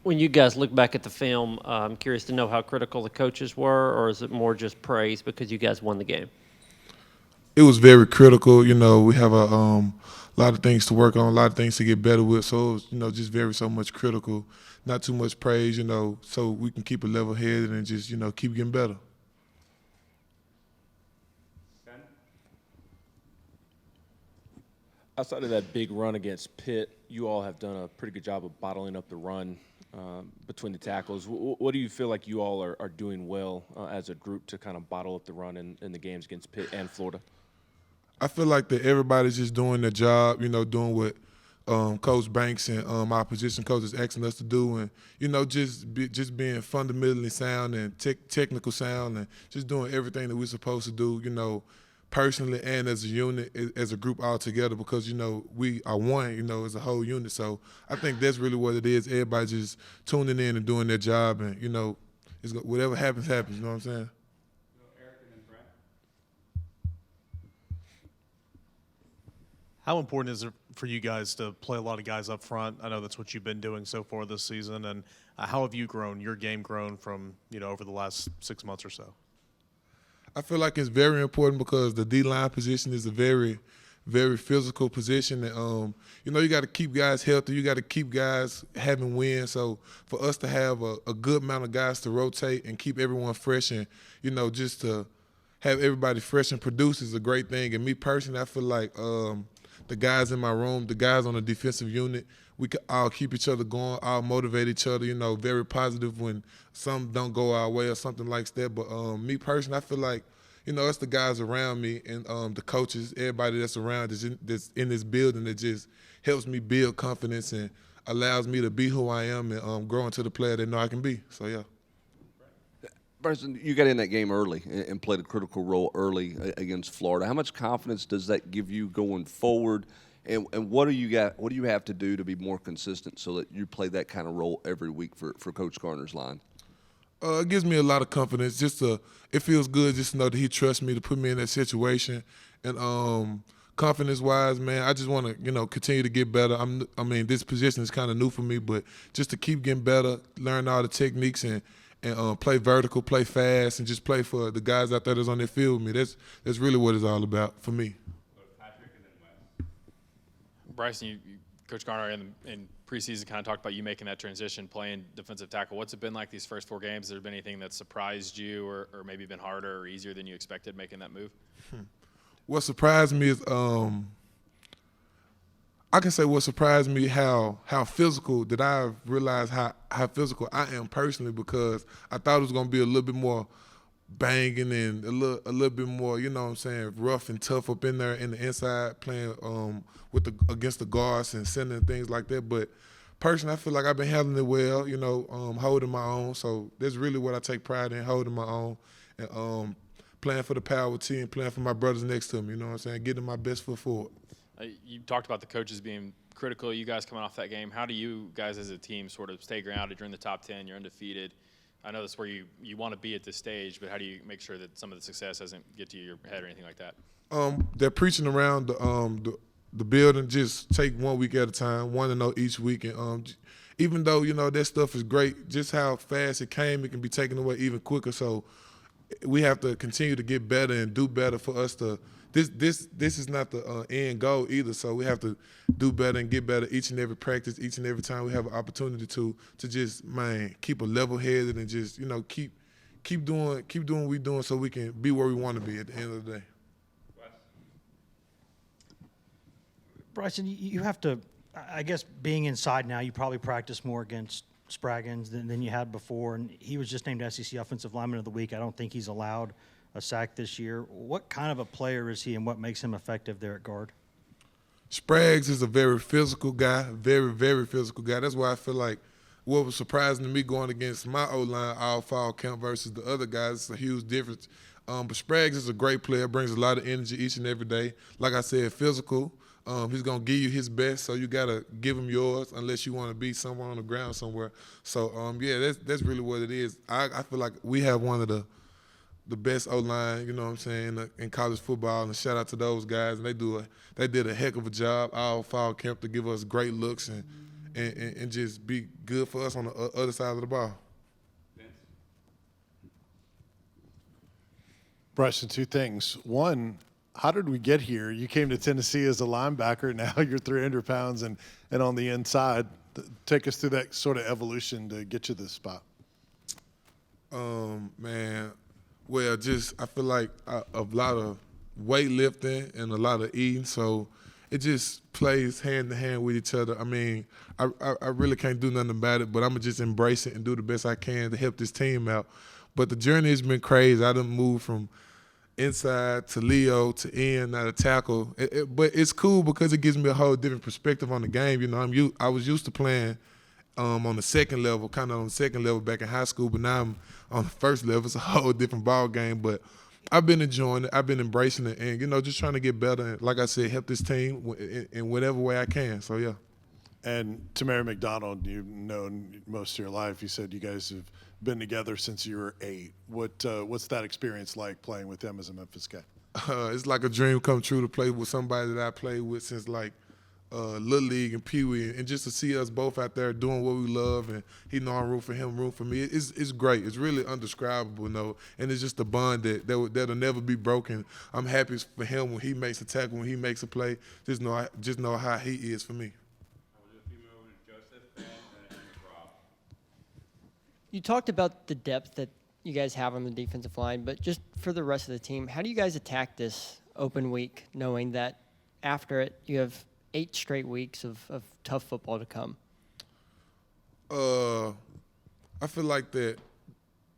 When you guys look back at the film, I'm curious to know how critical the coaches were, or is it more just praise because you guys won the game? It was very critical. We have a lot of things to work on, a lot of things to get better with. So it was, just very so much critical, not too much praise. So we can keep a level headed and just keep getting better. Outside of that big run against Pitt, you all have done a pretty good job of bottling up the run between the tackles. What do you feel like you all are doing well as a group to kind of bottle up the run in the games against Pitt and Florida? I feel like that everybody's just doing their job. Doing what Coach Banks and our position coach is asking us to do, and just being fundamentally sound and technical sound, and just doing everything that we're supposed to do. Personally and as a unit, as a group all together, because we are one. As a whole unit. So I think that's really what it is. Everybody just tuning in and doing their job, and whatever happens, happens. You know what I'm saying? How important is it for you guys to play a lot of guys up front? I know that's what you've been doing so far this season, and how have you grown, your game grown from over the last 6 months or so? I feel like it's very important because the D line position is a very, very physical position. And, you got to keep guys healthy. You got to keep guys having wins. So for us to have a good amount of guys to rotate and keep everyone fresh and, just to have everybody fresh and produce is a great thing. And me personally, I feel like the guys in my room, the guys on the defensive unit, we could all keep each other going, all motivate each other, very positive when some don't go our way or something like that. But me personally, I feel like, it's the guys around me and the coaches, everybody that's around that's in this building that just helps me build confidence and allows me to be who I am and grow into the player that I know I can be. So, yeah. Bryson, you got in that game early and played a critical role early against Florida. How much confidence does that give you going forward? And what do you have to do to be more consistent so that you play that kind of role every week for Coach Garner's line? It gives me a lot of confidence. It feels good just to know that he trusts me to put me in that situation. And confidence-wise, man, I just want to continue to get better. This position is kind of new for me, but just to keep getting better, learn all the techniques and play vertical, play fast, and just play for the guys out there that's on their field with me. That's really what it's all about for me. Bryson, Coach Garner in preseason kind of talked about you making that transition, playing defensive tackle. What's it been like these first 4 games? Has there been anything that surprised you or maybe been harder or easier than you expected making that move? What surprised me is I can say what surprised me how physical that I realized how physical I am personally, because I thought it was gonna be a little bit more banging and a little bit more, rough and tough up in there in the inside playing against the guards and sending things like that. But personally, I feel like I've been handling it well, holding my own. So that's really what I take pride in, holding my own and playing for the power team, playing for my brothers next to me, getting my best foot forward. You talked about the coaches being critical. You guys coming off that game, how do you guys as a team sort of stay grounded? You're in the top 10, you're undefeated. I know that's where you want to be at this stage, but how do you make sure that some of the success doesn't get to your head or anything like that? They're preaching around the building. Just take 1 week at a time, 1-0 each week, and even though that stuff is great, just how fast it came, it can be taken away even quicker. So we have to continue to get better and do better for us to. This is not the end goal either. So we have to do better and get better each and every practice, each and every time we have an opportunity to just keep a level headed and just keep doing what we're doing so we can be where we want to be at the end of the day. Bryson, you have to, I guess, being inside now, you probably practice more against Spraggins than you had before, and he was just named SEC Offensive Lineman of the Week. I don't think he's allowed a sack this year. What kind of a player is he, and what makes him effective there at guard? Spraggs is a very physical guy, very, very physical guy. That's why I feel like what was surprising to me going against my O-line all fall camp versus the other guys, it's a huge difference. But Spraggs is a great player, brings a lot of energy each and every day. Like I said, physical. He's going to give you his best, so you got to give him yours unless you want to be somewhere on the ground somewhere. So, that's really what it is. I feel like we have one of the best O-line, in college football, and shout out to those guys. And they did a heck of a job all fall camp to give us great looks and just be good for us on the other side of the ball. Bryson, two things. One, how did we get here? You came to Tennessee as a linebacker. Now you're 300 pounds and on the inside. Take us through that sort of evolution to get you this spot. Man, well, I feel like a lot of weightlifting and a lot of eating, so it just plays hand in hand with each other. I mean, I really can't do nothing about it, but I'm going to just embrace it and do the best I can to help this team out. But the journey has been crazy. I done moved from inside to Leo to end, now to tackle. But it's cool because it gives me a whole different perspective on the game. You know, I was used to playing on the second level, kind of on the second level back in high school, but now I'm on the first level. It's a whole different ball game. But I've been enjoying it. I've been embracing it, and just trying to get better. And like I said, help this team in whatever way I can. So yeah. And Tamara McDonald, you've known most of your life. You said you guys have been together since you were 8. What's that experience like playing with him as a Memphis guy? It's like a dream come true to play with somebody that I played with since like Little League and Pee Wee, and just to see us both out there doing what we love, and he know I'm room for him, room for me. It's great. It's really undescribable, and it's just a bond that'll never be broken. I'm happy for him when he makes a tackle, when he makes a play. Just know how he is for me. You talked about the depth that you guys have on the defensive line, but just for the rest of the team, how do you guys attack this open week, knowing that after it you have 8 straight weeks of tough football to come? I feel like that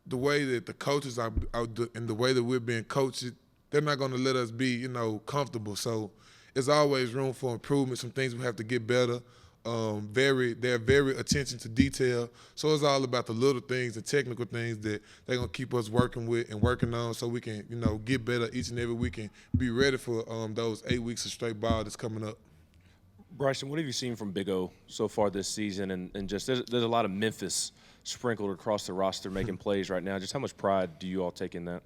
the way that the coaches are and the way that we're being coached, they're not going to let us be, comfortable. So there's always room for improvement, some things we have to get better. They're very attention to detail. So it's all about the little things, the technical things that they're gonna keep us working with and working on, so we can, get better each and every week and be ready for those 8 weeks of straight ball that's coming up. Bryson, what have you seen from Big O so far this season? And just there's a lot of Memphis sprinkled across the roster making plays right now. Just how much pride do you all take in that?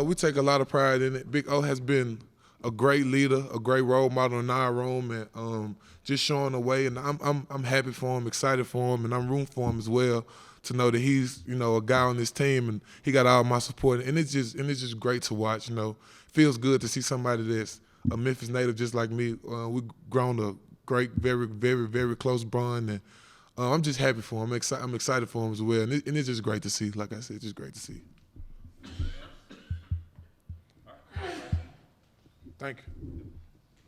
We take a lot of pride in it. Big O has been a great leader, a great role model in our room, and just showing the way. And I'm happy for him, excited for him, and I'm rooting for him as well to know that he's a guy on this team, and he got all my support. And it's just great to watch. Feels good to see somebody that's a Memphis native just like me. We've grown a great, very, very, very close bond, and I'm just happy for him. I'm excited for him as well, and it's just great to see. Like I said, it's just great to see. Thank you.